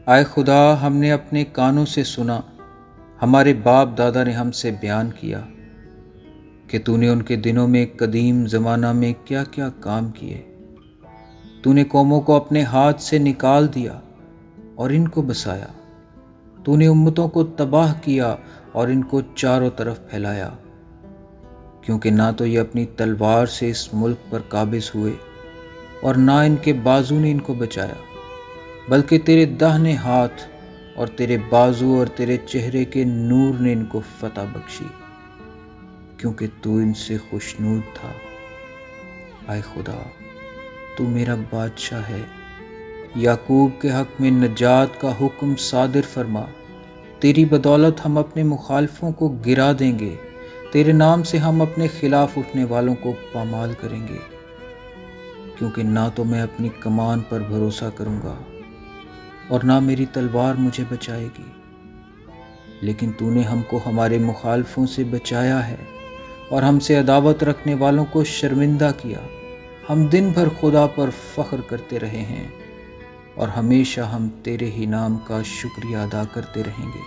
آئے خدا، ہم نے اپنے کانوں سے سنا، ہمارے باپ دادا نے ہم سے بیان کیا کہ تو نے ان کے دنوں میں قدیم زمانہ میں کیا کیا کام کیے۔ تو نے قوموں کو اپنے ہاتھ سے نکال دیا اور ان کو بسایا۔ تو نے امتوں کو تباہ کیا اور ان کو چاروں طرف پھیلایا، کیونکہ نہ تو یہ اپنی تلوار سے اس ملک پر قابض ہوئے اور نہ ان کے بازو نے ان کو بچایا، بلکہ تیرے داہنے ہاتھ اور تیرے بازو اور تیرے چہرے کے نور نے ان کو فتح بخشی، کیونکہ تو ان سے خوشنود تھا۔ اے خدا، تو میرا بادشاہ ہے، یعقوب کے حق میں نجات کا حکم صادر فرما۔ تیری بدولت ہم اپنے مخالفوں کو گرا دیں گے، تیرے نام سے ہم اپنے خلاف اٹھنے والوں کو پامال کریں گے، کیونکہ نہ تو میں اپنی کمان پر بھروسہ کروں گا اور نہ میری تلوار مجھے بچائے گی، لیکن تو نے ہم کو ہمارے مخالفوں سے بچایا ہے اور ہم سے عداوت رکھنے والوں کو شرمندہ کیا۔ ہم دن بھر خدا پر فخر کرتے رہے ہیں اور ہمیشہ ہم تیرے ہی نام کا شکریہ ادا کرتے رہیں گے۔